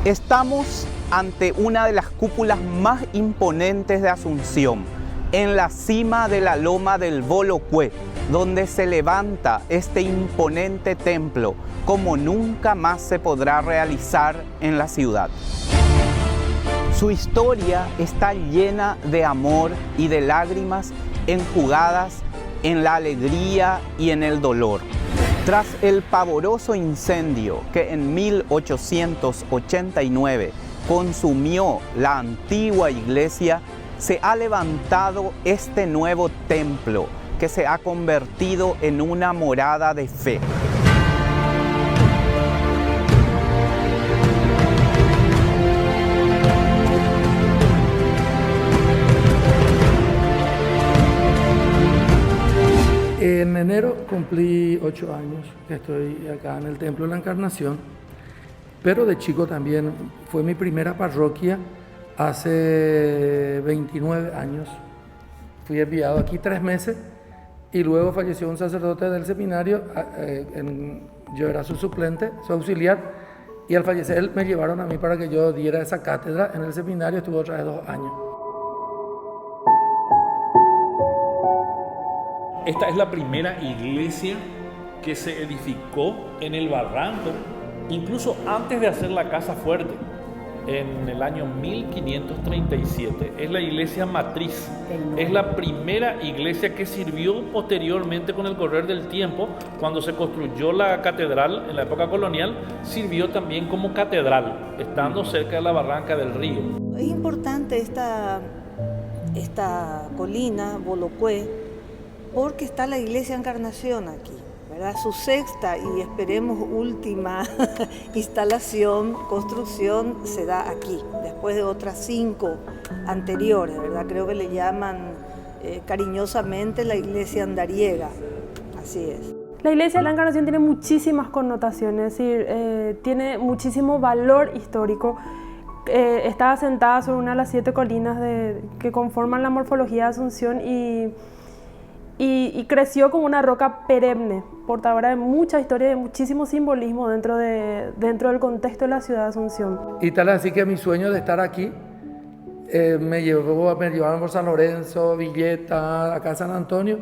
Estamos ante una de las cúpulas más imponentes de Asunción, en la cima de la loma del Bolocue, donde se levanta este imponente templo, como nunca más se podrá realizar en la ciudad. Su historia está llena de amor y de lágrimas enjugadas en la alegría y en el dolor. Tras el pavoroso incendio que en 1889 consumió la antigua iglesia, se ha levantado este nuevo templo que se ha convertido en una morada de fe. En enero cumplí 8 años que estoy acá en el Templo de la Encarnación, pero de chico también fue mi primera parroquia hace 29 años. Fui enviado aquí 3 meses y luego falleció un sacerdote del seminario, yo era su suplente, su auxiliar, y al fallecer él me llevaron a mí para que yo diera esa cátedra en el seminario, estuve otra vez 2 años. Esta es la primera iglesia que se edificó en el barranco, incluso antes de hacer la casa fuerte, en el año 1537. Es la iglesia matriz, es la primera iglesia que sirvió posteriormente con el correr del tiempo. Cuando se construyó la catedral en la época colonial, sirvió también como catedral, estando cerca de la barranca del río. Es importante esta colina, Bolocue, porque está la Iglesia Encarnación aquí, ¿verdad? Su sexta y esperemos última instalación, construcción, se da aquí, después de otras 5 anteriores, ¿verdad? Creo que le llaman cariñosamente la Iglesia Andariega, así es. La Iglesia de la Encarnación tiene muchísimas connotaciones, es decir, tiene muchísimo valor histórico. Está asentada sobre una de las 7 colinas que conforman la morfología de Asunción y creció como una roca perenne, portadora de mucha historia y de muchísimo simbolismo dentro del contexto de la ciudad de Asunción. Y tal así que mi sueño de estar aquí me llevaron por San Lorenzo, Villeta, acá San Antonio,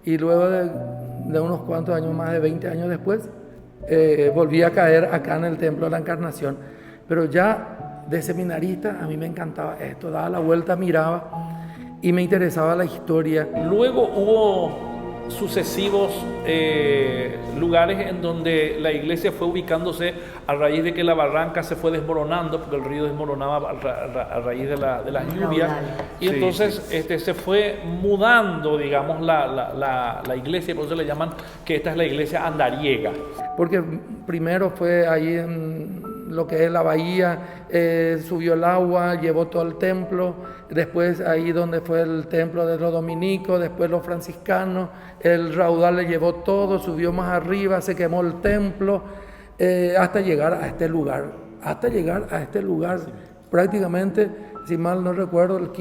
y luego de unos cuantos años, más de 20 años después, volví a caer acá en el Templo de la Encarnación. Pero ya de seminarista a mí me encantaba esto, daba la vuelta, miraba y me interesaba la historia. Luego hubo sucesivos lugares en donde la iglesia fue ubicándose a raíz de que la barranca se fue desmoronando, porque el río desmoronaba a raíz de las lluvias, y entonces se fue mudando, digamos, la iglesia, por eso le llaman que esta es la iglesia andariega. Porque primero fue ahí en lo que es la bahía, subió el agua, llevó todo el templo, después ahí donde fue el templo de los dominicos, después los franciscanos, el raudal le llevó todo, subió más arriba, se quemó el templo, hasta llegar a este lugar, prácticamente, si mal no recuerdo, el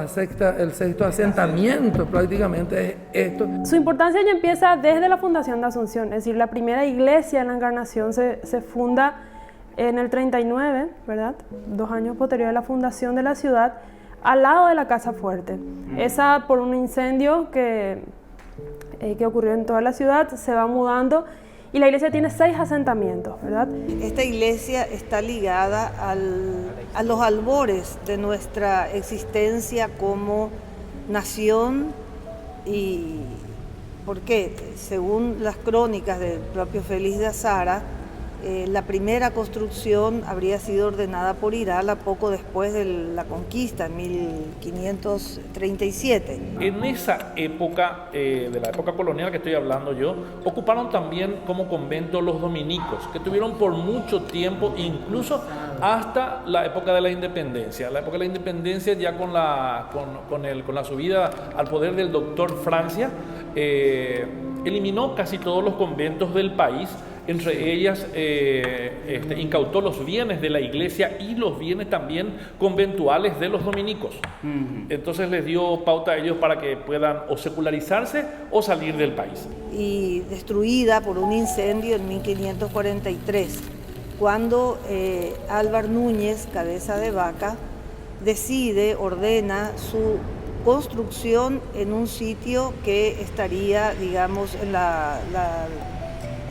sexto asentamiento prácticamente es esto. Su importancia ya empieza desde la fundación de Asunción, es decir, la primera iglesia en la Encarnación se funda en el 39, ¿verdad? 2 años posterior a la fundación de la ciudad, al lado de la Casa Fuerte. Esa, por un incendio que ocurrió en toda la ciudad, se va mudando y la iglesia tiene 6 asentamientos, ¿verdad? Esta iglesia está ligada a los albores de nuestra existencia como nación. ¿Y por qué? Según las crónicas del propio Félix de Azara, la primera construcción habría sido ordenada por Irala poco después de la conquista, en 1537. En esa época, de la época colonial que estoy hablando yo, ocuparon también como convento los dominicos, que tuvieron por mucho tiempo, incluso hasta la época de la independencia. La época de la independencia, ya con la subida al poder del doctor Francia, eliminó casi todos los conventos del país. Entre ellas incautó los bienes de la iglesia y los bienes también conventuales de los dominicos. Entonces les dio pauta a ellos para que puedan o secularizarse o salir del país. Y destruida por un incendio en 1543. cuando Álvar Núñez, cabeza de vaca, ordena su construcción en un sitio que estaría, digamos, en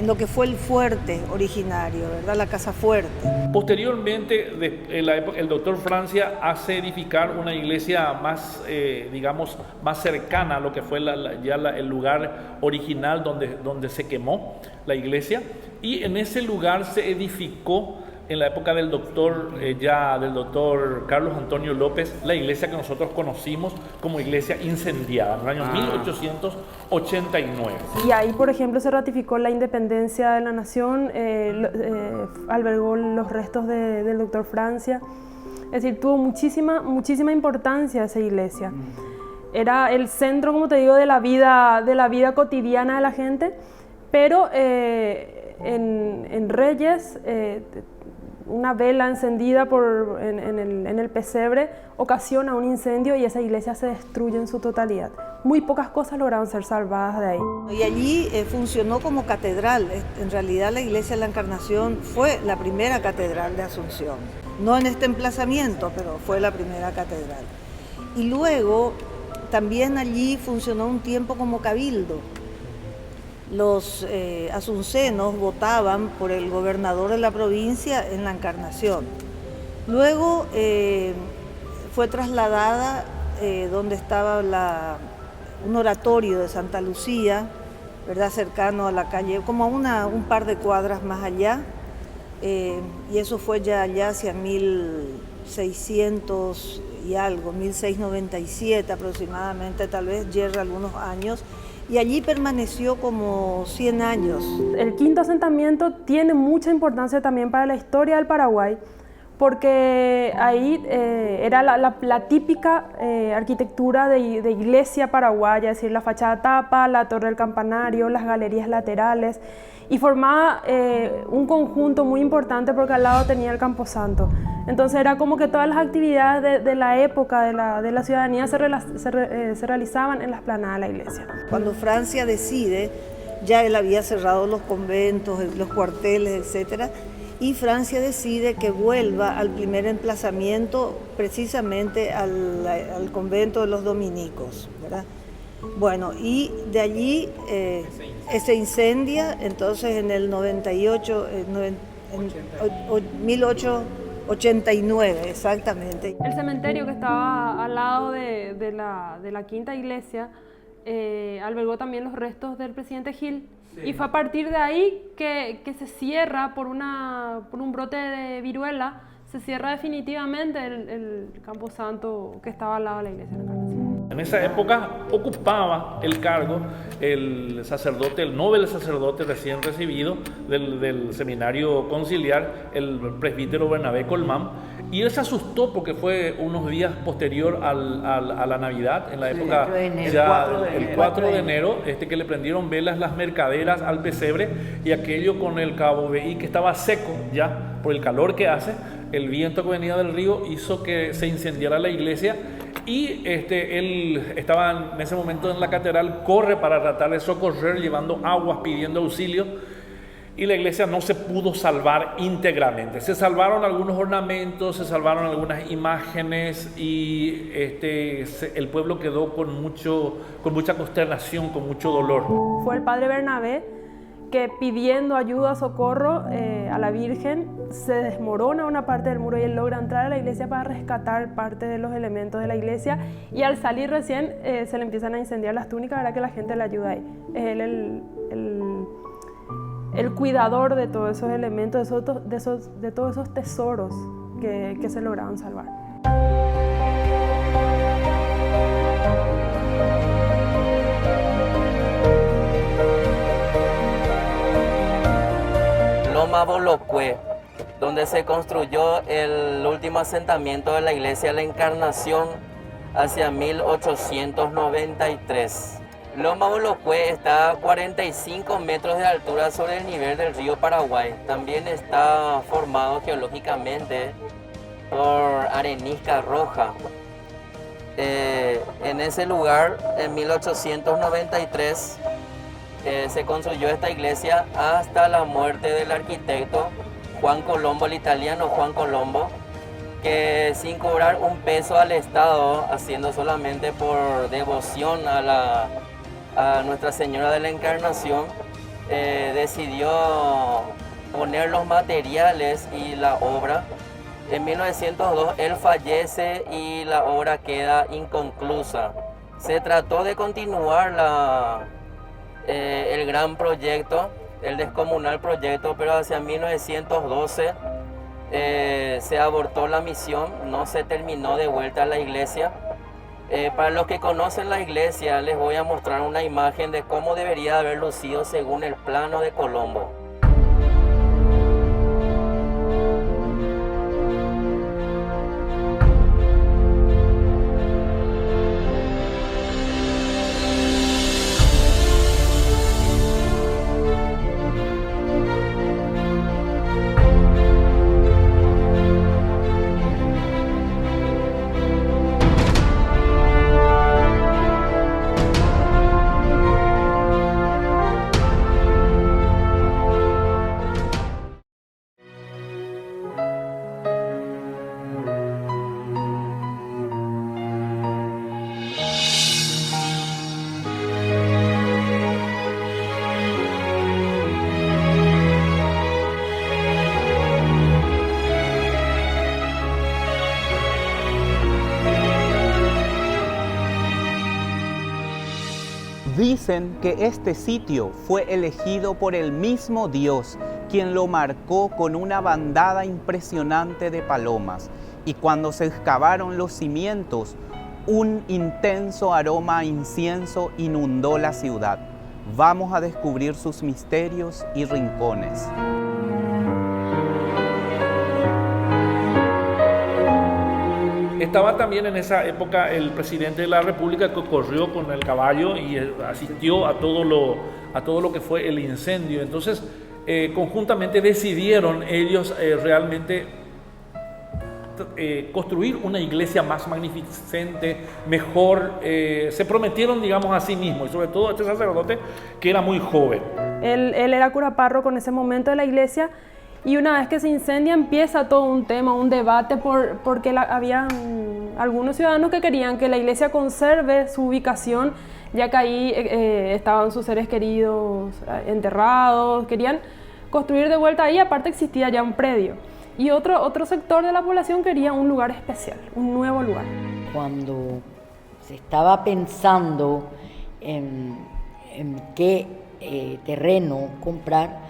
lo que fue el fuerte originario, ¿verdad? La casa fuerte. Posteriormente, el doctor Francia hace edificar una iglesia más, digamos, más cercana a lo que fue el lugar original donde se quemó la iglesia, y en ese lugar se edificó, en la época del doctor Carlos Antonio López, la iglesia que nosotros conocimos como iglesia incendiada en el año 1889. Y ahí, por ejemplo, se ratificó la independencia de la nación, albergó los restos del doctor Francia. Es decir, tuvo muchísima importancia esa iglesia. Era el centro, como te digo, de la vida cotidiana de la gente, pero en Reyes, una vela encendida en el pesebre ocasiona un incendio y esa iglesia se destruye en su totalidad. Muy pocas cosas lograron ser salvadas de ahí. Y allí funcionó como catedral. En realidad la iglesia de la Encarnación fue la primera catedral de Asunción. No en este emplazamiento, pero fue la primera catedral. Y luego también allí funcionó un tiempo como cabildo. Los asuncenos votaban por el gobernador de la provincia en la Encarnación. Luego fue trasladada donde estaba un oratorio de Santa Lucía, ¿verdad? Cercano a la calle, como a un par de cuadras más allá, y eso fue ya allá hacia 1600 y algo, 1697 aproximadamente, tal vez yerra algunos años. Y allí permaneció como 100 años. El quinto asentamiento tiene mucha importancia también para la historia del Paraguay, porque ahí era la típica arquitectura de iglesia paraguaya, es decir, la fachada tapa, la torre del campanario, las galerías laterales, y formaba un conjunto muy importante porque al lado tenía el Camposanto. Entonces era como que todas las actividades de la época de la ciudadanía se realizaban en la explanada de la iglesia. Cuando Francia decide, ya él había cerrado los conventos, los cuarteles, etc., y Francia decide que vuelva al primer emplazamiento, precisamente al convento de los dominicos, ¿verdad? Bueno, y de allí se incendia, entonces en el 1889, exactamente. El cementerio que estaba al lado de la quinta iglesia albergó también los restos del presidente Gil. Sí. Y fue a partir de ahí que se cierra por un brote de viruela, se cierra definitivamente el Camposanto que estaba al lado de la iglesia de la Encarnación. En esa época ocupaba el cargo el noble sacerdote recién recibido del seminario conciliar, el presbítero Bernabé Colmán, y él se asustó porque fue unos días posterior a la Navidad, en la época el 4 de enero, que le prendieron velas las mercaderas al pesebre, y aquello con el cabo Veí que estaba seco ya por el calor que hace, el viento que venía del río hizo que se incendiara la iglesia. Y él estaba en ese momento en la catedral, corre para tratar de socorrer, llevando aguas, pidiendo auxilio, y la iglesia no se pudo salvar íntegramente. Se salvaron algunos ornamentos, se salvaron algunas imágenes, y el pueblo quedó con mucha consternación, con mucho dolor. Fue el padre Bernabé que, pidiendo ayuda, socorro a la Virgen, se desmorona una parte del muro y él logra entrar a la iglesia para rescatar parte de los elementos de la iglesia, y al salir recién se le empiezan a incendiar las túnicas, para que la gente le ayude ahí. Es él el cuidador de todos esos elementos, de todos esos tesoros que se lograron salvar. Loma Bolocue, donde se construyó el último asentamiento de la iglesia de la Encarnación hacia 1893. Loma Bolocue está a 45 metros de altura sobre el nivel del río Paraguay. También está formado geológicamente por arenisca roja. En ese lugar, en 1893, se construyó esta iglesia hasta la muerte del arquitecto Juan Colombo, el italiano Juan Colombo, que sin cobrar un peso al Estado, haciendo solamente por devoción a Nuestra Señora de la Encarnación, decidió poner los materiales y la obra. En 1902 él fallece y la obra queda inconclusa. Se trató de continuar el gran proyecto, el descomunal proyecto, pero hacia 1912 se abortó la misión, no se terminó de vuelta a la iglesia. Para los que conocen la iglesia, les voy a mostrar una imagen de cómo debería haber lucido según el plano de Colombo. Dicen que este sitio fue elegido por el mismo Dios, quien lo marcó con una bandada impresionante de palomas, y cuando se excavaron los cimientos, un intenso aroma a incienso inundó la ciudad. Vamos a descubrir sus misterios y rincones. Estaba también en esa época el presidente de la República, que corrió con el caballo y asistió a todo lo que fue el incendio. Entonces, conjuntamente decidieron ellos realmente construir una iglesia más magnificente, mejor. Se prometieron, digamos, a sí mismos, y sobre todo a este sacerdote que era muy joven. Él era cura párroco en ese momento de la iglesia. Y una vez que se incendia empieza todo un tema, un debate porque había algunos ciudadanos que querían que la iglesia conserve su ubicación, ya que ahí estaban sus seres queridos enterrados, querían construir de vuelta ahí, aparte existía ya un predio. Y otro sector de la población quería un lugar especial, un nuevo lugar. Cuando se estaba pensando en qué terreno comprar,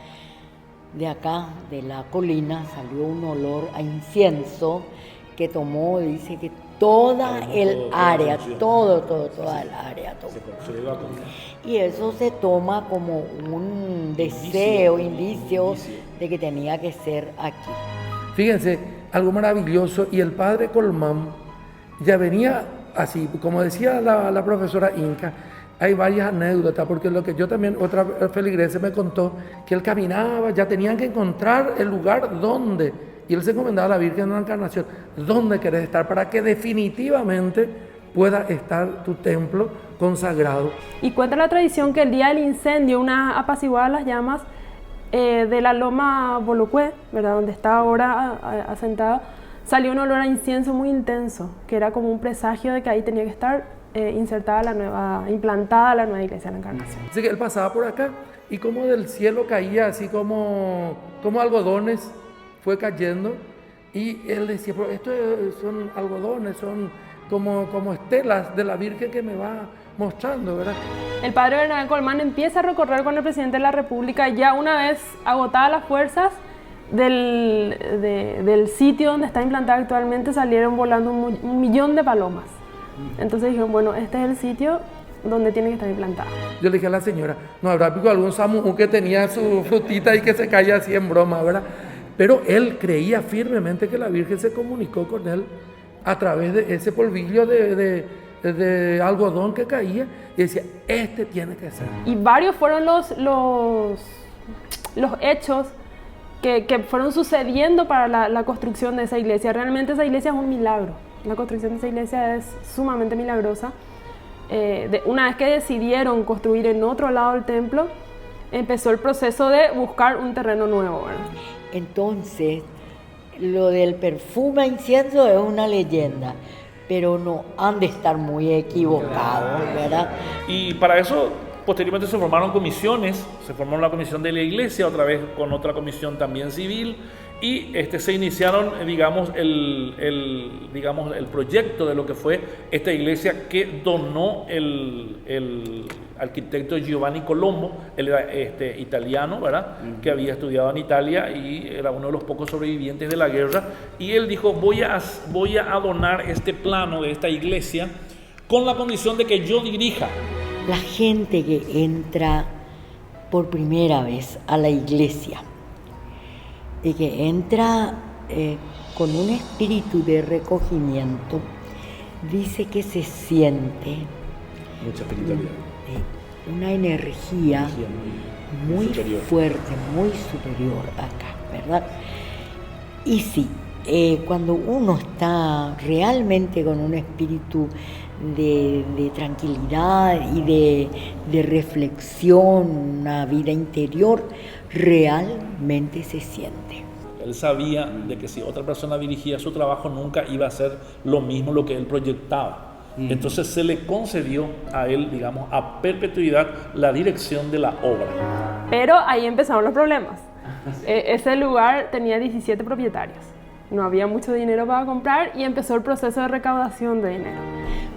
de acá, de la colina, salió un olor a incienso que tomó, dice que toda el área, toda el área tomó. Y eso se toma como un deseo, indicio de que tenía que ser aquí. Fíjense, algo maravilloso, y el padre Colmán ya venía así, como decía la profesora Inca. Hay varias anécdotas, porque lo que yo también, otra feligresa me contó, que él caminaba, ya tenían que encontrar el lugar donde, y él se encomendaba a la Virgen de la Encarnación, dónde querés estar, para que definitivamente pueda estar tu templo consagrado. Y cuenta la tradición que el día del incendio, una apaciguada las llamas de la loma Bolocué, ¿verdad?, donde está ahora asentada, salió un olor a incienso muy intenso, que era como un presagio de que ahí tenía que estar implantada la nueva iglesia de la Encarnación. Así que él pasaba por acá y como del cielo caía así como algodones, fue cayendo, y él decía, pero esto son algodones, son como estelas de la Virgen que me va mostrando, ¿verdad? El padre Bernabé Colmán empieza a recorrer con el presidente de la República, ya una vez agotadas las fuerzas del sitio donde está implantada actualmente, salieron volando un millón de palomas. Entonces dijeron, bueno, este es el sitio donde tiene que estar implantada. Yo le dije a la señora, no habrá pico algún samú que tenía su frutita y que se caía así en broma, ¿verdad? Pero él creía firmemente que la Virgen se comunicó con él a través de ese polvillo de algodón que caía, y decía, este tiene que ser. Y varios fueron los hechos que fueron sucediendo para la construcción de esa iglesia. Realmente esa iglesia es un milagro. La construcción de esa iglesia es sumamente milagrosa. Una vez que decidieron construir en otro lado del templo, empezó el proceso de buscar un terreno nuevo, ¿verdad? Entonces, lo del perfume a incienso es una leyenda, pero no han de estar muy equivocados, ¿verdad? Y para eso, posteriormente se formaron comisiones, se formó la comisión de la iglesia, otra vez con otra comisión también civil, y se iniciaron, digamos, el proyecto de lo que fue esta iglesia que donó el arquitecto Giovanni Colombo. Él era italiano, ¿verdad? Que había estudiado en Italia y era uno de los pocos sobrevivientes de la guerra, y él dijo, voy a donar este plano de esta iglesia con la condición de que yo dirija. La gente que entra por primera vez a la iglesia y que entra con un espíritu de recogimiento, dice que se siente Mucha espiritualidad. Una energía muy superior. fuerte, muy superior acá, ¿verdad? Y sí, cuando uno está realmente con un espíritu de tranquilidad y de reflexión, una vida interior, realmente se siente. Él sabía de que si otra persona dirigía su trabajo nunca iba a ser lo mismo lo que él proyectaba. Entonces se le concedió a él, digamos, a perpetuidad la dirección de la obra. Pero ahí empezaron los problemas. Ese lugar tenía 17 propietarios. No había mucho dinero para comprar y empezó el proceso de recaudación de dinero.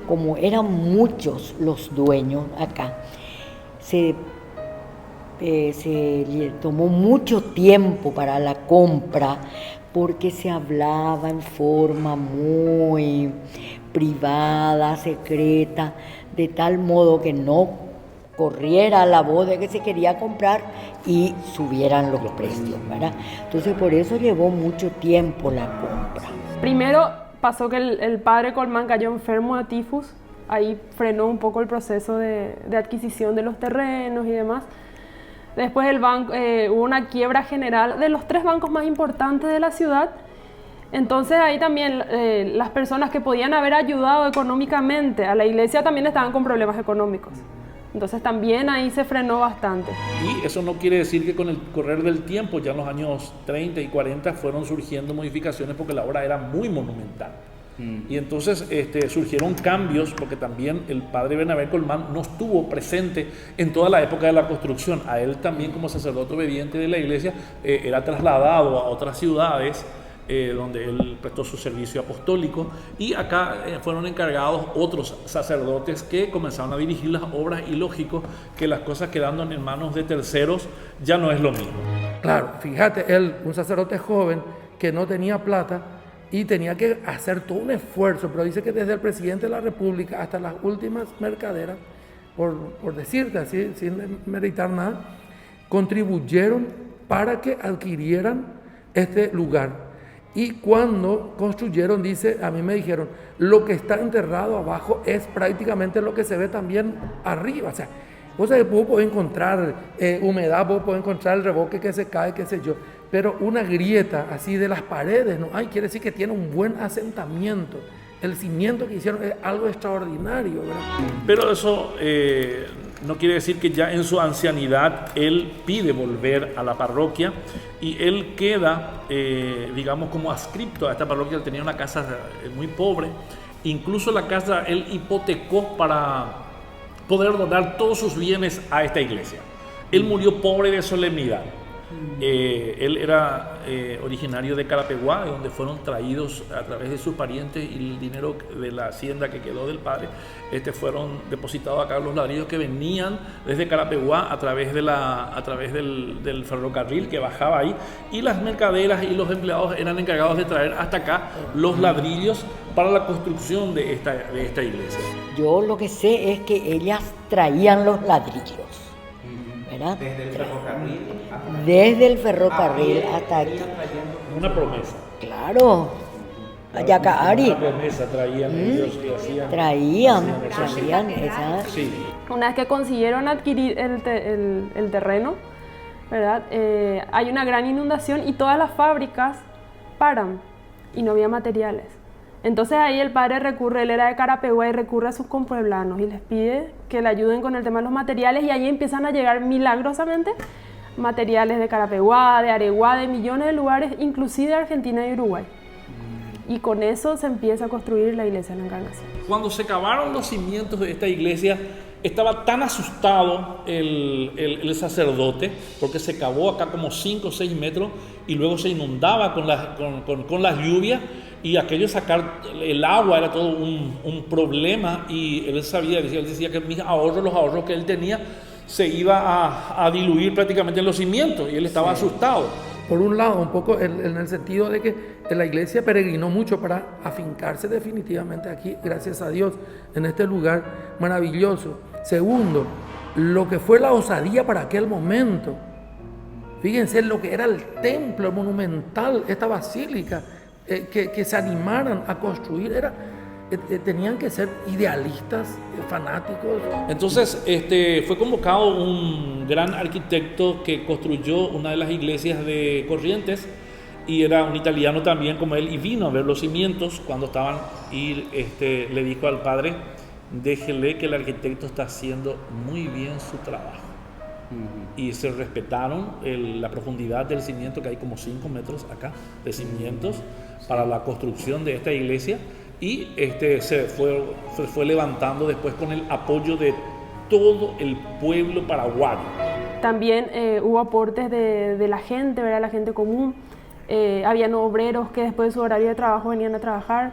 Como eran muchos los dueños acá, se le tomó mucho tiempo para la compra porque se hablaba en forma muy privada, secreta, de tal modo que no corriera la voz de que se quería comprar y subieran los precios, ¿verdad? Entonces por eso llevó mucho tiempo la compra. Primero pasó que el padre Colmán cayó enfermo de tifus, ahí frenó un poco el proceso de adquisición de los terrenos y demás. Después el banco, hubo una quiebra general de los 3 bancos más importantes de la ciudad. Entonces ahí también las personas que podían haber ayudado económicamente a la iglesia también estaban con problemas económicos. Entonces también ahí se frenó bastante. Y eso no quiere decir que con el correr del tiempo, ya en los años 30 y 40, fueron surgiendo modificaciones porque la obra era muy monumental. Y entonces surgieron cambios porque también el padre Bernabé Colmán no estuvo presente en toda la época de la construcción. A él también, como sacerdote obediente de la iglesia, era trasladado a otras ciudades donde él prestó su servicio apostólico, y acá fueron encargados otros sacerdotes que comenzaron a dirigir las obras, y lógico que las cosas quedando en manos de terceros ya no es lo mismo. Claro, fíjate, él, un sacerdote joven que no tenía plata y tenía que hacer todo un esfuerzo, pero dice que desde el presidente de la República hasta las últimas mercaderas, por decirte así, sin meritar nada, contribuyeron para que adquirieran este lugar. Y cuando construyeron, dice, a mí me dijeron, lo que está enterrado abajo es prácticamente lo que se ve también arriba. O sea, vos podés encontrar humedad, vos podés encontrar el revoque que se cae, qué sé yo, pero una grieta así de las paredes no hay, quiere decir que tiene un buen asentamiento. El cimiento que hicieron es algo extraordinario, ¿verdad? Pero eso no quiere decir que ya en su ancianidad él pide volver a la parroquia, y él queda, digamos, como adscripto a esta parroquia. Él tenía una casa muy pobre, incluso la casa él hipotecó para poder donar todos sus bienes a esta iglesia. Él murió pobre de solemnidad. Él era originario de Carapeguá, de donde fueron traídos a través de sus parientes, y el dinero de la hacienda que quedó del padre fueron depositados acá los ladrillos que venían desde Carapeguá a través del ferrocarril que bajaba ahí, y las mercaderas y los empleados eran encargados de traer hasta acá los ladrillos para la construcción de esta iglesia. Yo lo que sé es que ellas traían los ladrillos, ¿verdad? Desde el ferrocarril. Desde el ferrocarril hasta aquí. Una promesa. Claro. Ayacaari. Una promesa traían ellos y hacían. Traían esa. Sí. Una vez que consiguieron adquirir el terreno, ¿verdad? Hay una gran inundación y todas las fábricas paran y no había materiales. Entonces ahí el padre recurre, él era de Carapeguá, y recurre a sus compueblanos y les pide que le ayuden con el tema de los materiales, y ahí empiezan a llegar milagrosamente materiales de Carapeguá, de Areguá, de millones de lugares, inclusive de Argentina y Uruguay. Y con eso se empieza a construir la iglesia de la Encarnación. Cuando se cavaron los cimientos de esta iglesia, estaba tan asustado el sacerdote, porque se cavó acá como 5 o 6 metros y luego se inundaba con las lluvias, y aquello sacar el agua era todo un problema, y él decía que los ahorros que él tenía, se iba a diluir prácticamente en los cimientos, y él estaba asustado. Por un lado, un poco en el sentido de que la iglesia peregrinó mucho para afincarse definitivamente aquí, gracias a Dios, en este lugar maravilloso. Segundo, lo que fue la osadía para aquel momento. Fíjense lo que era el templo monumental, esta basílica, que se animaran a construir, tenían que ser idealistas, fanáticos. Entonces fue convocado un gran arquitecto que construyó una de las iglesias de Corrientes, y era un italiano también como él, y vino a ver los cimientos cuando estaban, y le dijo al padre: déjele que el arquitecto está haciendo muy bien su trabajo. Y se respetaron la profundidad del cimiento, que hay como 5 metros acá de cimientos para la construcción de esta iglesia, y se fue levantando después con el apoyo de todo el pueblo paraguayo. También hubo aportes de la gente, ¿verdad? La gente común. Habían obreros que después de su horario de trabajo venían a trabajar.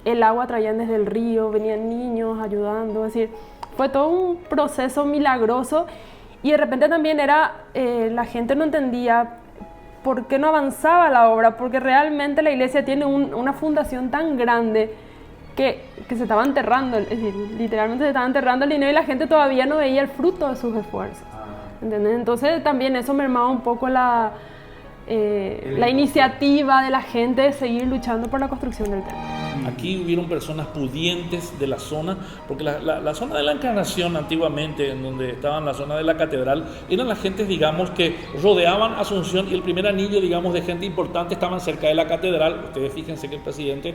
El agua traían desde el río, venían niños ayudando. Es decir, fue todo un proceso milagroso, y de repente también la gente no entendía por qué no avanzaba la obra, porque realmente la iglesia tiene una fundación tan grande que se estaba enterrando, es decir, literalmente se estaba enterrando el dinero, y la gente todavía no veía el fruto de sus esfuerzos. ¿Entendés? Entonces también eso mermaba un poco la iniciativa de la gente de seguir luchando por la construcción del templo. Aquí hubieron personas pudientes de la zona, porque la zona de la Encarnación antiguamente, en donde estaban la zona de la catedral, eran las gentes, digamos, que rodeaban Asunción, y el primer anillo, digamos, de gente importante estaban cerca de la catedral. Ustedes fíjense que el presidente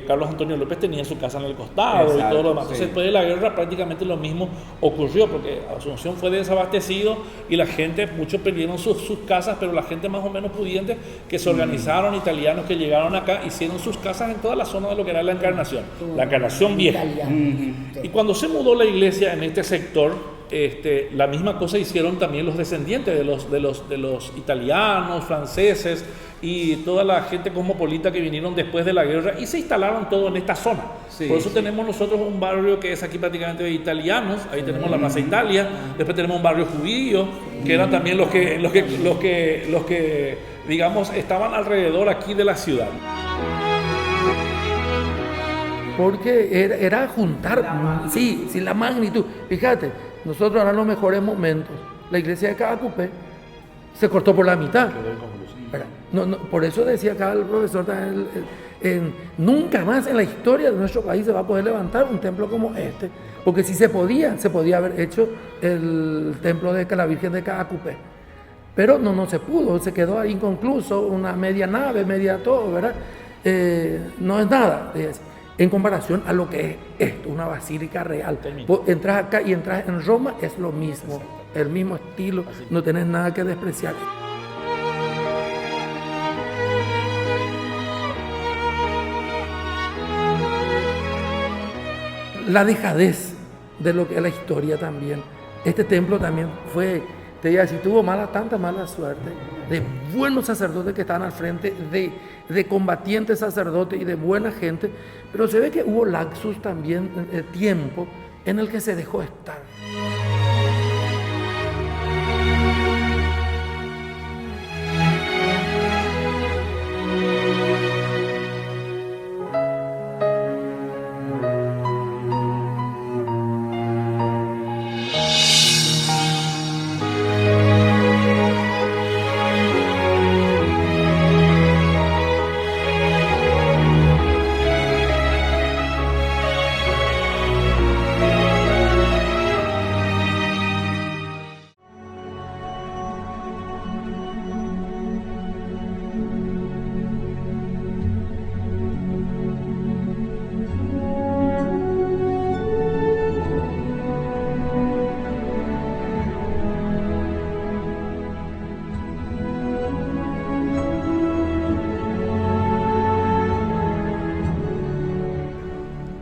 Carlos Antonio López tenía su casa en el costado. Exacto, y todo lo demás. Entonces, después de la guerra prácticamente lo mismo ocurrió, porque Asunción fue desabastecido y la gente, muchos perdieron sus casas, pero la gente más o menos pudiente que se organizaron, italianos que llegaron acá, hicieron sus casas en toda la zona de lo que era la Encarnación vieja. Y cuando se mudó la iglesia en este sector, la misma cosa hicieron también los descendientes de los italianos, franceses y toda la gente cosmopolita que vinieron después de la guerra, y se instalaron todo en esta zona. Por eso tenemos nosotros un barrio que es aquí prácticamente de italianos. Ahí tenemos la Plaza Italia, después tenemos un barrio judío, que eran también los que digamos estaban alrededor aquí de la ciudad. Porque era juntar, sí, la magnitud. Fíjate, nosotros ahora en los mejores momentos, la iglesia de Caacupé se cortó por la mitad. Por eso decía acá el profesor, nunca más en la historia de nuestro país se va a poder levantar un templo como este. Porque si se podía haber hecho el templo de la Virgen de Caacupé. Pero no se pudo, se quedó ahí inconcluso, una media nave, media todo, ¿verdad? No es nada de eso, en comparación a lo que es esto, una basílica real. Entras acá y entras en Roma, es lo mismo, el mismo estilo, no tenés nada que despreciar. La dejadez de lo que es la historia también. Este templo también fue, te digo, si tuvo tanta mala suerte, de buenos sacerdotes que estaban al frente, de combatientes sacerdotes y de buena gente, pero se ve que hubo lapsus también, tiempo en el que se dejó estar.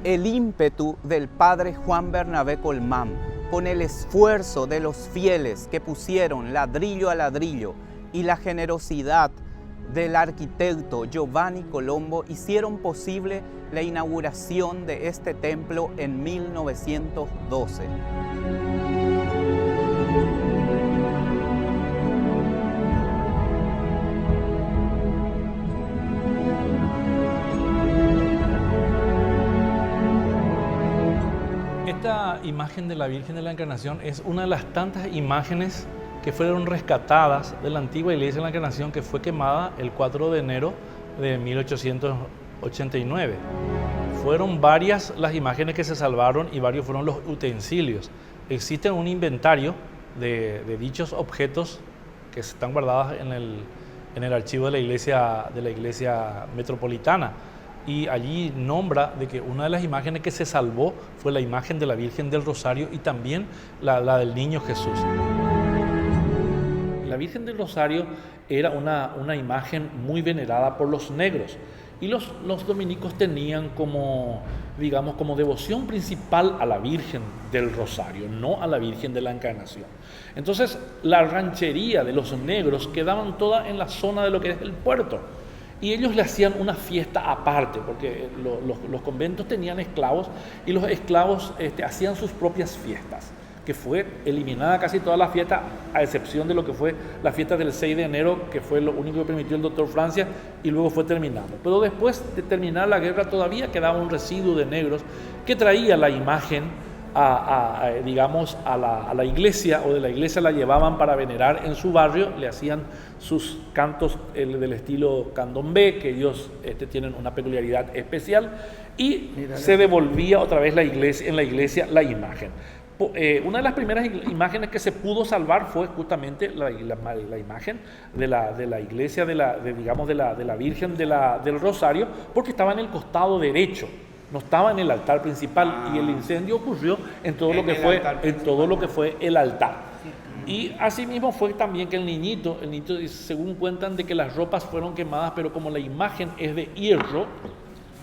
el ímpetu del padre Juan Bernabé Colmán, con el esfuerzo de los fieles que pusieron ladrillo a ladrillo y la generosidad del arquitecto Giovanni Colombo, hicieron posible la inauguración de este templo en 1912. Esta imagen de la Virgen de la Encarnación es una de las tantas imágenes que fueron rescatadas de la antigua iglesia de la Encarnación, que fue quemada el 4 de enero de 1889. Fueron varias las imágenes que se salvaron y varios fueron los utensilios. Existe un inventario de dichos objetos que están guardados en el archivo de la iglesia metropolitana. Y allí nombra de que una de las imágenes que se salvó fue la imagen de la Virgen del Rosario y también la del Niño Jesús. La Virgen del Rosario era una imagen muy venerada por los negros y los dominicos tenían como devoción principal a la Virgen del Rosario, no a la Virgen de la Encarnación. Entonces la ranchería de los negros quedaban toda en la zona de lo que es el puerto. Y ellos le hacían una fiesta aparte, porque los conventos tenían esclavos y los esclavos hacían sus propias fiestas, que fue eliminada casi toda la fiesta, a excepción de lo que fue la fiesta del 6 de enero, que fue lo único que permitió el doctor Francia, y luego fue terminando. Pero después de terminar la guerra todavía quedaba un residuo de negros que traía la imagen a la iglesia, o de la iglesia la llevaban para venerar en su barrio, le hacían sus cantos del estilo candombe, que ellos tienen una peculiaridad especial, y se devolvía otra vez en la iglesia la imagen. Una de las primeras imágenes que se pudo salvar fue justamente la imagen de la iglesia de la Virgen del Rosario, porque estaba en el costado derecho. No estaba en el altar principal y el incendio ocurrió en todo lo que fue el altar. Y asimismo fue también que el niñito, según cuentan, de que las ropas fueron quemadas, pero como la imagen es de hierro,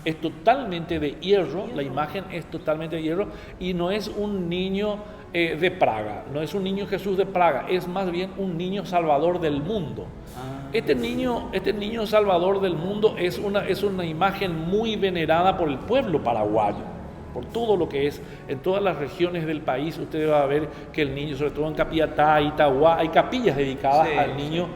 es totalmente de hierro, la imagen es totalmente de hierro y no es un niño de Praga, no es un niño Jesús de Praga, es más bien un niño salvador del mundo. Este niño salvador del mundo es una imagen muy venerada por el pueblo paraguayo, por todo lo que es, en todas las regiones del país. Usted va a ver que el niño, sobre todo en Capiatá, Itagua, hay capillas dedicadas al niño,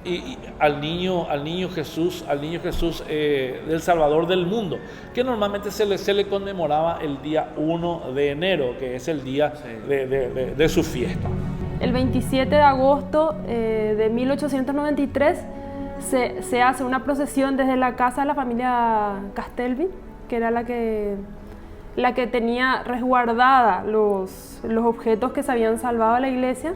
y al niño Jesús del Salvador del mundo, que normalmente se le conmemoraba el día 1 de enero, que es el día de su fiesta. El 27 de agosto de 1893 se hace una procesión desde la casa de la familia Castelvi, que era la que tenía resguardada los objetos que se habían salvado a la iglesia,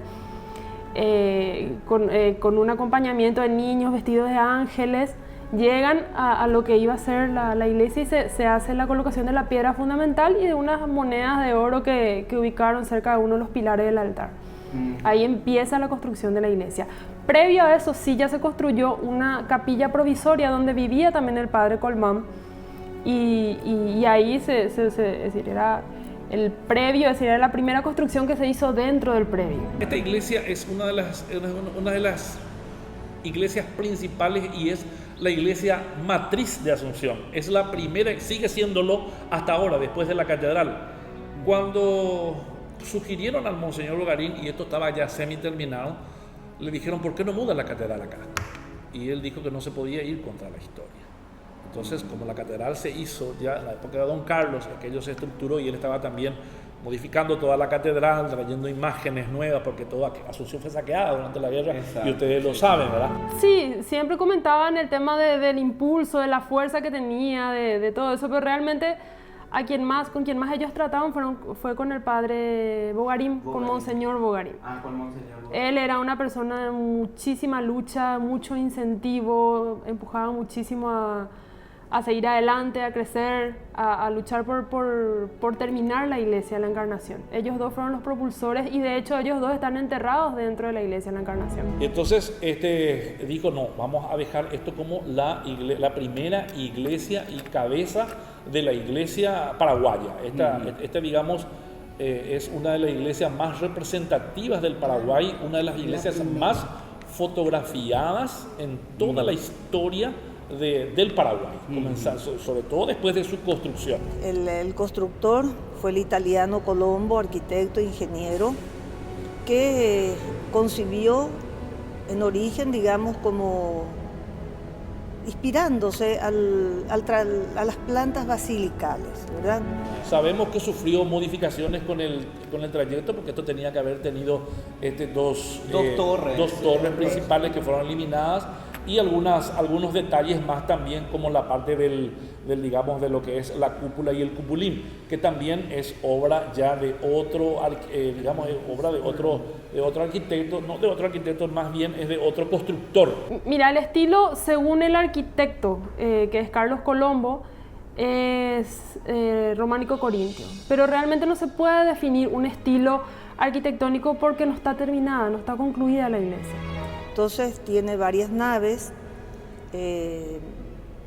con un acompañamiento de niños vestidos de ángeles. Llegan a lo que iba a ser la iglesia y se hace la colocación de la piedra fundamental y de unas monedas de oro que ubicaron cerca de uno de los pilares del altar. Ahí empieza la construcción de la iglesia. Previo a eso sí ya se construyó una capilla provisoria donde vivía también el padre Colmán, y ahí es decir, era el previo, es decir, era la primera construcción que se hizo dentro del previo. Esta iglesia es una de las iglesias principales y es la iglesia matriz de Asunción. Es la primera, sigue siéndolo hasta ahora, después de la catedral. Cuando sugirieron al Monseñor Bogarín, y esto estaba ya semi-terminado, le dijeron, ¿por qué no muda la catedral acá? Y él dijo que no se podía ir contra la historia. Entonces, como la catedral se hizo ya en la época de Don Carlos, aquello se estructuró y él estaba también modificando toda la catedral, trayendo imágenes nuevas, porque toda Asunción fue saqueada durante la guerra. Exacto. Y ustedes lo saben, ¿verdad? Sí, siempre comentaban el tema del impulso, de la fuerza que tenía, de todo eso, pero realmente con quien más ellos trataban fue con el padre Bogarín, con Monseñor Bogarín. Con Monseñor Bogarín. Él era una persona de muchísima lucha, mucho incentivo, empujaba muchísimo a seguir adelante, a crecer, a luchar por terminar la Iglesia de la Encarnación. Ellos dos fueron los propulsores y de hecho ellos dos están enterrados dentro de la Iglesia de la Encarnación. Entonces dijo, no, vamos a dejar esto como la primera iglesia y cabeza de la iglesia paraguaya. Digamos, es una de las iglesias más representativas del Paraguay, una de las iglesias más fotografiadas en toda la historia del Paraguay, sobre todo después de su construcción. El constructor fue el italiano Colombo, arquitecto, ingeniero, que concibió en origen, digamos, como inspirándose a las plantas basilicales, ¿verdad? Sabemos que sufrió modificaciones con el trayecto, porque esto tenía que haber tenido dos torres principales que fueron eliminadas, y algunos detalles más también, como la parte digamos, de lo que es la cúpula y el cupulín, que también es obra ya de otro, digamos, obra de otro arquitecto, no de otro arquitecto, más bien es de otro constructor. Mira, el estilo, según el arquitecto, que es Carlos Colombo, es románico corintio, pero realmente no se puede definir un estilo arquitectónico porque no está terminada, no está concluida la iglesia. Entonces tiene varias naves,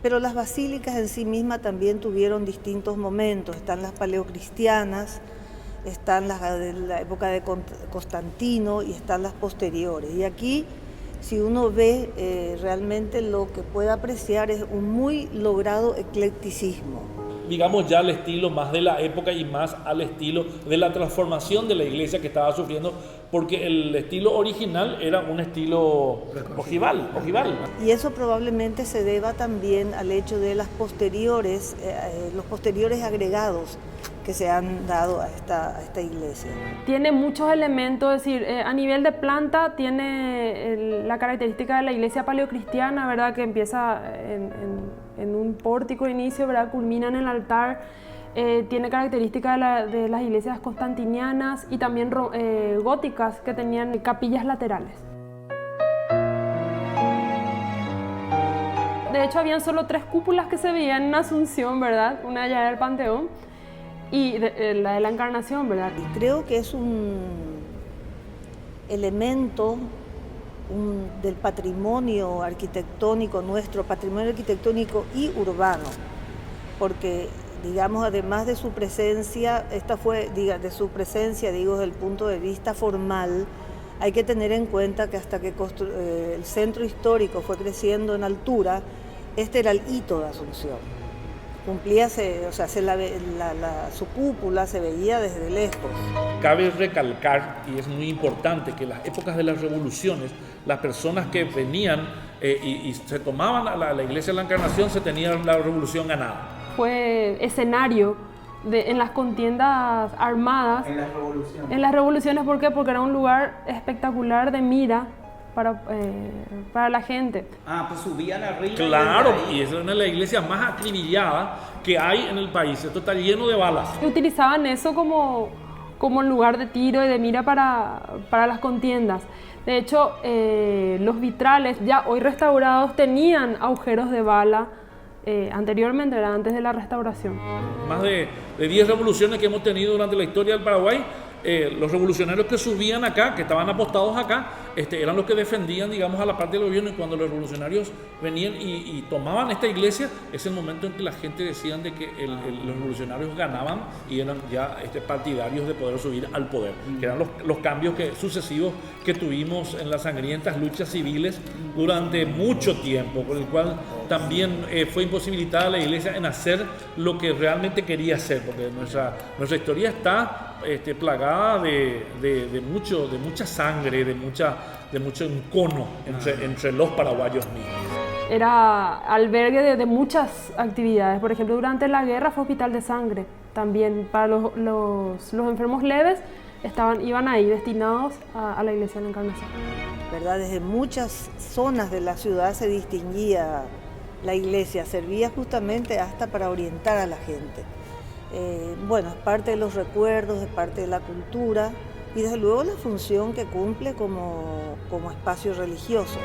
pero las basílicas en sí mismas también tuvieron distintos momentos. Están las paleocristianas, están las de la época de Constantino y están las posteriores. Y aquí, si uno ve realmente lo que puede apreciar es un muy logrado eclecticismo. Digamos ya al estilo más de la época y más al estilo de la transformación de la iglesia que estaba sufriendo, porque el estilo original era un estilo ojival. Y eso probablemente se deba también al hecho de los posteriores agregados que se han dado a esta iglesia. Tiene muchos elementos, es decir, a nivel de planta tiene la característica de la iglesia paleocristiana, ¿verdad? Que empieza en un pórtico de inicio, ¿verdad? Culmina en el altar. Tiene características de las iglesias constantinianas y también góticas, que tenían capillas laterales. De hecho, habían solo 3 cúpulas que se veían en Asunción, ¿verdad? Una allá del Panteón y la de la Encarnación, ¿verdad? Y creo que es un elemento del patrimonio arquitectónico nuestro, patrimonio arquitectónico y urbano, porque, digamos, además de su presencia, desde el punto de vista formal, hay que tener en cuenta que hasta que el centro histórico fue creciendo en altura, este era el hito de Asunción. Su cúpula se veía desde lejos. Cabe recalcar, y es muy importante, que en las épocas de las revoluciones, las personas que venían y se tomaban a la iglesia de la Encarnación, se tenían la revolución ganada. Fue escenario en las contiendas armadas. En las revoluciones. En las revoluciones, ¿por qué? Porque era un lugar espectacular de mira para la gente. Pues subían arriba. Claro, y es una de las iglesias más acribilladas que hay en el país. Esto está lleno de balas. Utilizaban eso como lugar de tiro y de mira para las contiendas. De hecho, los vitrales, ya hoy restaurados, tenían agujeros de bala. Anteriormente, era antes de la restauración. Más de 10 revoluciones que hemos tenido durante la historia del Paraguay. Los revolucionarios que subían acá, que estaban apostados acá, eran los que defendían, digamos, a la parte del gobierno, y cuando los revolucionarios venían y tomaban esta iglesia, es el momento en que la gente decían de que los revolucionarios ganaban y eran ya partidarios de poder subir al poder, que eran los cambios sucesivos que tuvimos en las sangrientas luchas civiles durante mucho tiempo, por el cual también fue imposibilitada la iglesia en hacer lo que realmente quería hacer, porque nuestra historia está plagada de mucha sangre, de mucho encono entre los paraguayos mismos. Era albergue de muchas actividades. Por ejemplo, durante la guerra fue hospital de sangre. También para los enfermos leves iban ahí destinados a la iglesia de la Encarnación. ¿Verdad? Desde muchas zonas de la ciudad se distinguía la iglesia, servía justamente hasta para orientar a la gente. Es parte de los recuerdos, es parte de la cultura y desde luego la función que cumple como espacio religioso.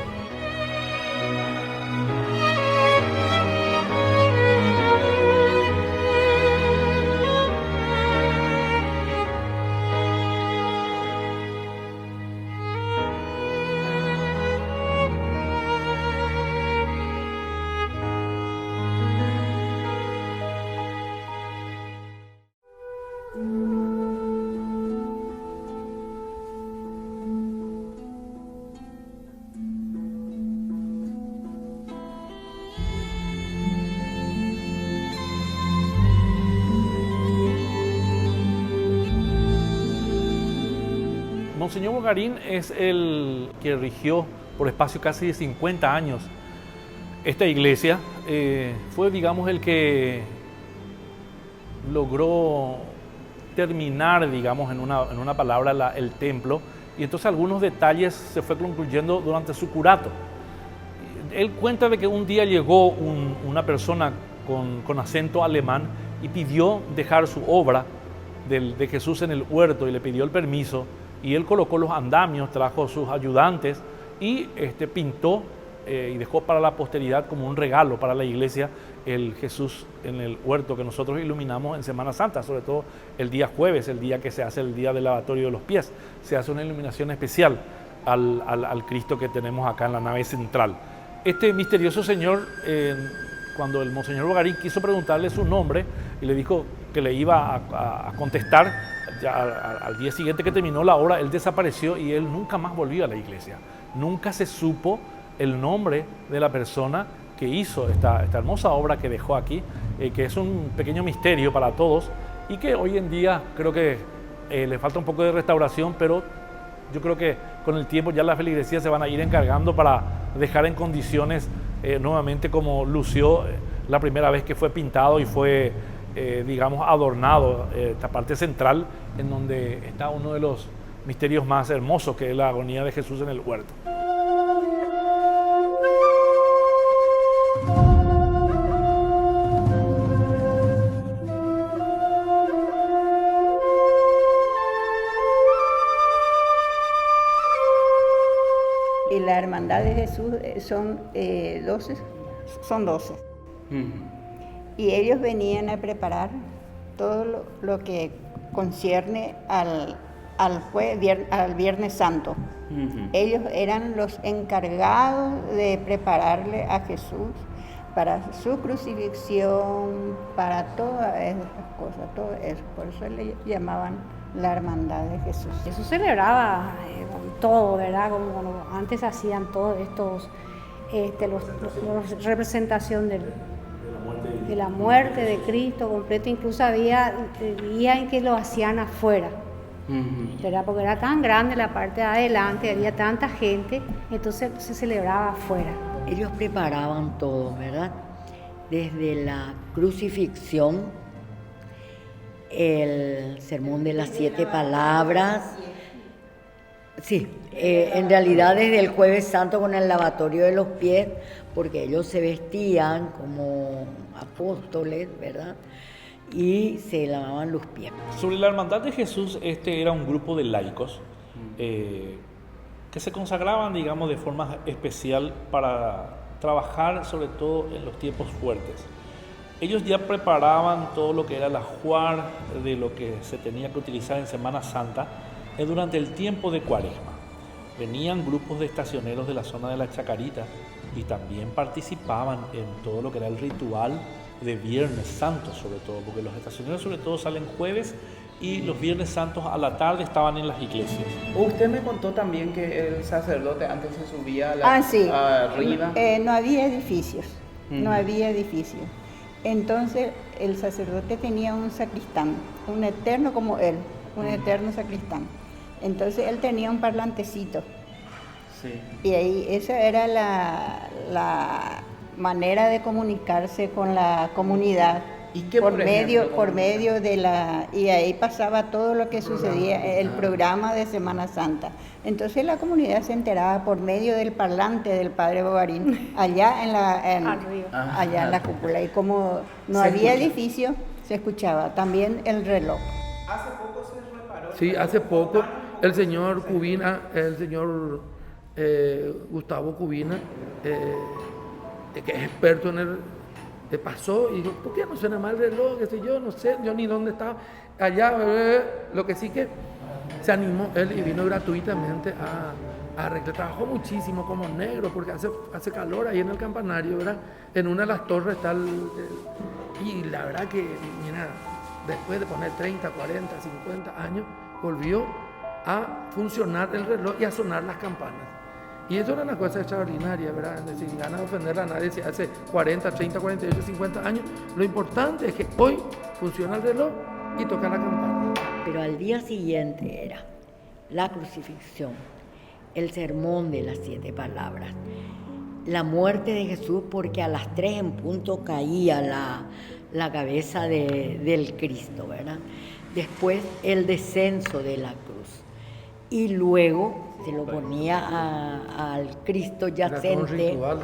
Monseñor Bogarín es el que rigió por espacio casi de 50 años esta iglesia. Fue, digamos, el que logró terminar, digamos, en una palabra, el templo, y entonces algunos detalles se fue concluyendo durante su curato. Él cuenta de que un día llegó una persona con acento alemán y pidió dejar su obra de Jesús en el huerto y le pidió el permiso, y él colocó los andamios, trajo sus ayudantes y pintó y dejó para la posteridad como un regalo para la iglesia el Jesús en el huerto que nosotros iluminamos en Semana Santa, sobre todo el día jueves, el día que se hace el día del lavatorio de los pies. Se hace una iluminación especial al Cristo que tenemos acá en la nave central. Este misterioso señor, cuando el Monseñor Bogarín quiso preguntarle su nombre y le dijo que le iba a contestar, ya al día siguiente que terminó la obra, él desapareció y él nunca más volvió a la iglesia. Nunca se supo el nombre de la persona que hizo esta hermosa obra que dejó aquí, que es un pequeño misterio para todos y que hoy en día creo que le falta un poco de restauración, pero yo creo que con el tiempo ya las feligresías se van a ir encargando para dejar en condiciones nuevamente como lució la primera vez que fue pintado y fue, digamos, adornado esta parte central en donde está uno de los misterios más hermosos, que es la agonía de Jesús en el huerto. Y la hermandad de Jesús son 12. Y ellos venían a preparar todo lo que concierne al Viernes Santo. Ellos eran los encargados de prepararle a Jesús para su crucifixión, para todas esas cosas, todo eso. Por eso le llamaban la hermandad de Jesús. Jesús celebraba todo, ¿verdad? Como antes hacían todos estos, los representación de la muerte de Cristo completo. Incluso había días en que lo hacían afuera, ¿verdad? Porque era tan grande la parte de adelante, había tanta gente, entonces se celebraba afuera. Ellos preparaban todo, ¿verdad? Desde la crucifixión, el sermón de las 7 palabras. Sí, en realidad desde el Jueves Santo con el lavatorio de los pies, porque ellos se vestían como apóstoles, ¿verdad? Y se lavaban los pies. Sobre la Hermandad de Jesús, era un grupo de laicos que se consagraban, digamos, de forma especial para trabajar sobre todo en los tiempos fuertes. Ellos ya preparaban todo lo que era el ajuar de lo que se tenía que utilizar en Semana Santa durante el tiempo de Cuaresma. Venían grupos de estacioneros de la zona de la Chacarita y también participaban en todo lo que era el ritual de Viernes Santo, sobre todo, porque los estacioneros sobre todo salen jueves y los Viernes Santos a la tarde estaban en las iglesias. Usted me contó también que el sacerdote antes se subía arriba. No había edificios, no había edificios. Entonces el sacerdote tenía un sacristán, un eterno como él, un eterno sacristán. Entonces él tenía un parlantecito. Sí. Y ahí esa era la manera de comunicarse con la comunidad. ¿Y qué, por medio de y ahí pasaba todo lo que sucedía, el programa de Semana Santa. Entonces la comunidad se enteraba por medio del parlante del padre Bogarín allá en la cúpula, y como no había edificio se escuchaba también el reloj. Hace poco se reparó. Sí, hace poco el señor Cubina, el señor Gustavo Cubina, que es experto en el pasó y dijo, ¿por qué no suena mal el reloj? No sé, yo ni dónde estaba. Allá, lo que sí que se animó él y vino gratuitamente a arreglar. Trabajó muchísimo como negro porque hace calor ahí en el campanario, ¿verdad? En una de las torres está y la verdad que, mira, después de poner 30, 40, 50 años, volvió a funcionar el reloj y a sonar las campanas. Y eso era una cosa extraordinaria, ¿verdad? Sin ganas de ofender a nadie, si hace 40, 30, 48, 50 años. Lo importante es que hoy funciona el reloj y toca la campana. Pero al día siguiente era la crucifixión, el sermón de las 7 palabras, la muerte de Jesús, porque a las 3 en punto caía la cabeza del Cristo, ¿verdad? Después el descenso de la cruz y luego se lo ponía al Cristo yacente. Era todo un ritual.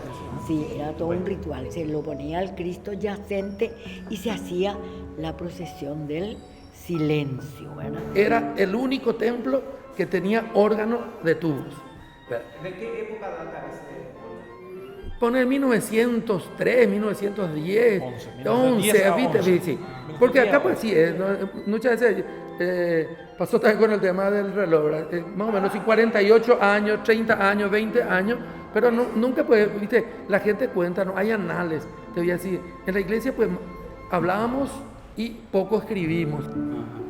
Sí, era todo un ritual. Se lo ponía al Cristo yacente y se hacía la procesión del silencio, ¿verdad? Era el único templo que tenía órgano de tubos. ¿De qué época data ese? Pone 1903, 1910, 11, ¿viste? Sí. Porque acá pues sí, muchas veces pasó también con el tema del reloj, más o menos 48 años, 30 años, 20 años, pero nunca pues, viste, la gente cuenta, no hay anales, te voy a decir, en la iglesia pues hablábamos y poco escribimos.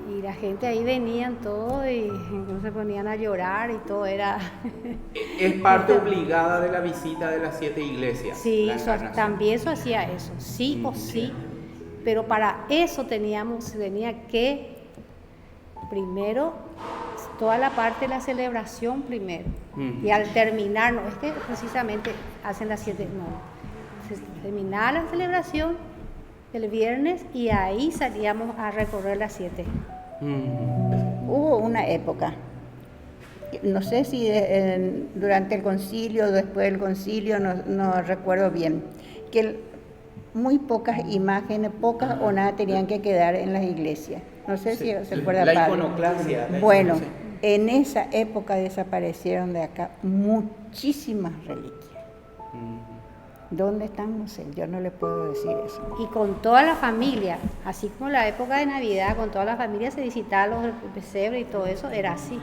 Y la gente ahí venían todo y incluso se ponían a llorar y todo era... Es parte obligada de la visita de las 7 iglesias. Sí, la encarnación. también eso hacía eso, sí o sí, pero para eso tenía que primero toda la parte de la celebración primero, y al terminar, no es que precisamente hacen las 7, no, se terminaba la celebración el viernes y ahí salíamos a recorrer las 7. Hubo una época, no sé si durante el concilio o después del concilio, no recuerdo bien, que muy pocas imágenes, pocas o nada tenían que quedar en las iglesias. No sé si se acuerda, la padre. Iconoclasia. Bueno, en esa época desaparecieron de acá muchísimas reliquias. ¿Dónde están? No sé, yo no le puedo decir eso. Y con toda la familia, así como la época de Navidad, con toda la familia se visitaba los pesebres y todo eso, era así.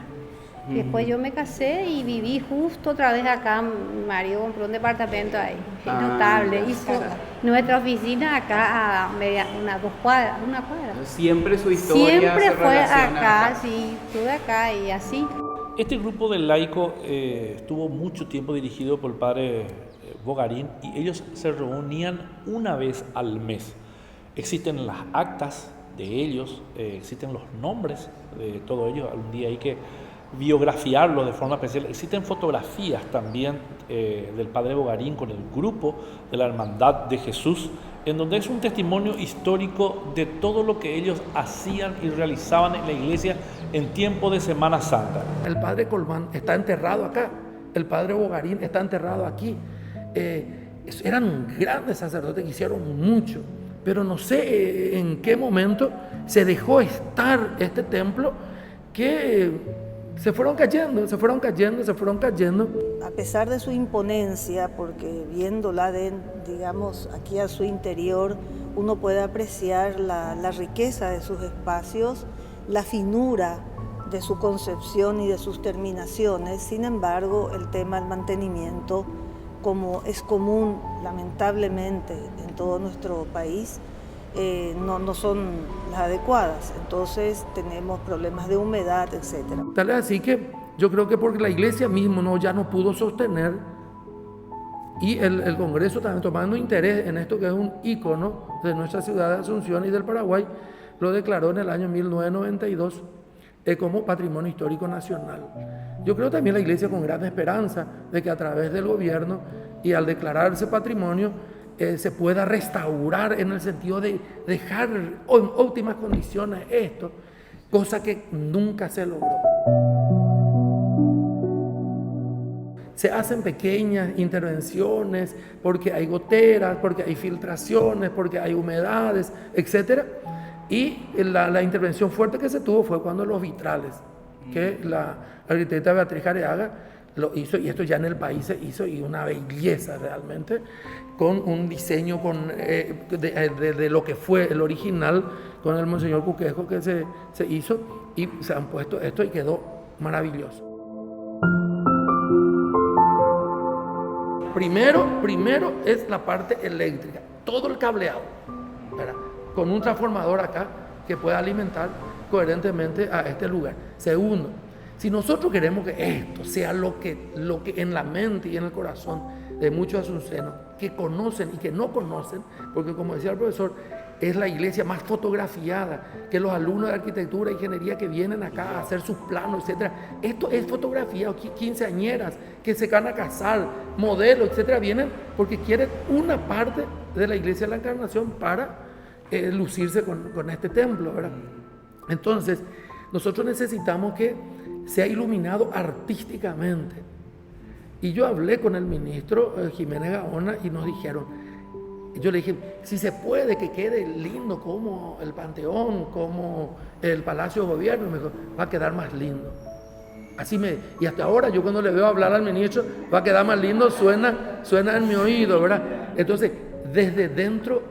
Después yo me casé y viví justo otra vez acá. Mi marido compró un departamento ahí, notable. Y nuestra oficina acá a una cuadra. Siempre su historia siempre se fue relaciona acá, sí, estuve acá y así. Este grupo de laicos estuvo mucho tiempo dirigido por el padre Bogarín y ellos se reunían una vez al mes. Existen las actas de ellos, existen los nombres de todos ellos. Algún día hay que biografiarlos de forma especial. Existen fotografías también del padre Bogarín con el grupo de la Hermandad de Jesús, en donde es un testimonio histórico de todo lo que ellos hacían y realizaban en la iglesia en tiempo de Semana Santa. El padre Colmán está enterrado acá, el padre Bogarín está enterrado aquí. Eran grandes sacerdotes que hicieron mucho, pero no sé en qué momento se dejó estar este templo que se fueron cayendo. A pesar de su imponencia, porque viéndola digamos, aquí a su interior, uno puede apreciar la riqueza de sus espacios, la finura de su concepción y de sus terminaciones. Sin embargo, el tema del mantenimiento, como es común lamentablemente en todo nuestro país, no son las adecuadas. Entonces tenemos problemas de humedad, etc. Tal vez así que yo creo que porque la iglesia misma ya no pudo sostener, y el Congreso también tomando interés en esto que es un ícono de nuestra ciudad de Asunción y del Paraguay, lo declaró en el año 1992 como Patrimonio Histórico Nacional. Yo creo también la iglesia con gran esperanza de que a través del gobierno y al declararse patrimonio se pueda restaurar en el sentido de dejar en óptimas condiciones esto, cosa que nunca se logró. Se hacen pequeñas intervenciones porque hay goteras, porque hay filtraciones, porque hay humedades, etc. Y la intervención fuerte que se tuvo fue cuando los vitrales, que la arquitecta Beatriz Areaga lo hizo, y esto ya en el país se hizo, y una belleza realmente, con un diseño de lo que fue el original, con el Monseñor Cuquejo que se hizo, y se han puesto esto y quedó maravilloso. Primero es la parte eléctrica, todo el cableado, ¿verdad? Con un transformador acá que pueda alimentar coherentemente a este lugar. Segundo, si nosotros queremos que esto sea lo que en la mente y en el corazón de muchos asuncenos que conocen y que no conocen, porque como decía el profesor, es la iglesia más fotografiada, que los alumnos de arquitectura e ingeniería que vienen acá a hacer sus planos, etc. Esto es fotografía, quinceañeras que se van a casar, modelos, etc. Vienen porque quieren una parte de la iglesia de la Encarnación para lucirse con este templo, ¿verdad? Entonces, nosotros necesitamos que sea iluminado artísticamente. Y yo hablé con el ministro Jiménez Gaona y nos dijeron, yo le dije, si se puede que quede lindo como el Panteón, como el Palacio de Gobierno, me dijo, va a quedar más lindo. Y hasta ahora yo cuando le veo hablar al ministro, va a quedar más lindo, suena en mi oído, ¿verdad? Entonces, desde dentro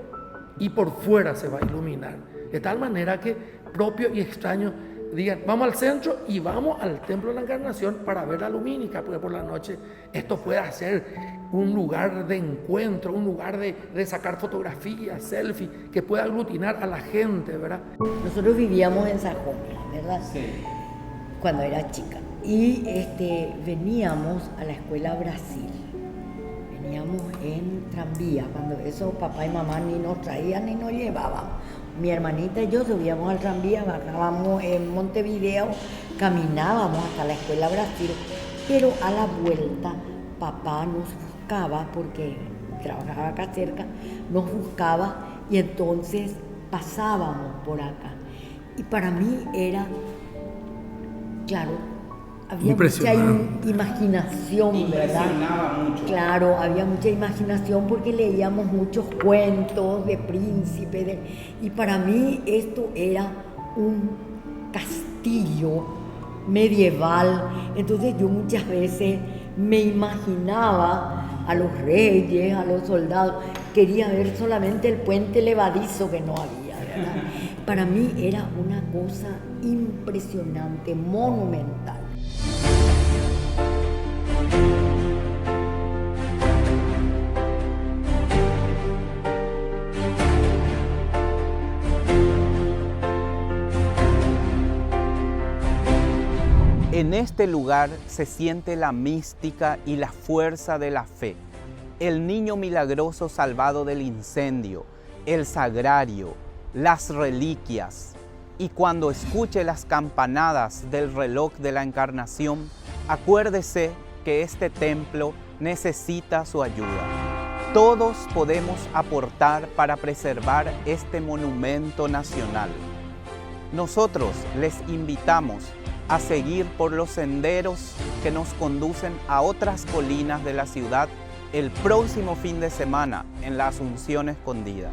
y por fuera se va a iluminar. De tal manera que propio y extraño digan, vamos al centro y vamos al Templo de la Encarnación para ver la lumínica, porque por la noche esto puede ser un lugar de encuentro, un lugar de sacar fotografías, selfies, que pueda aglutinar a la gente, ¿verdad? Nosotros vivíamos en Sajonia, ¿verdad? Sí. Cuando era chica. Y veníamos a la escuela Brasil. Veníamos en tranvía, cuando eso papá y mamá ni nos traían ni nos llevaban. Mi hermanita y yo subíamos al tranvía, bajábamos en Montevideo, caminábamos hasta la escuela Brasil, pero a la vuelta papá nos buscaba, porque trabajaba acá cerca, nos buscaba y entonces pasábamos por acá. Y para mí era, claro, había mucha imaginación, ¿verdad? Mucho. Claro, había mucha imaginación porque leíamos muchos cuentos de príncipes, y para mí esto era un castillo medieval. Entonces yo muchas veces me imaginaba a los reyes, a los soldados, quería ver solamente el puente levadizo que no había, ¿verdad? Para mí era una cosa impresionante, monumental. En este lugar se siente la mística y la fuerza de la fe. El niño milagroso salvado del incendio, el sagrario, las reliquias. Y cuando escuche las campanadas del reloj de la Encarnación, acuérdese que este templo necesita su ayuda. Todos podemos aportar para preservar este monumento nacional. Nosotros les invitamos a seguir por los senderos que nos conducen a otras colinas de la ciudad el próximo fin de semana en la Asunción Escondida.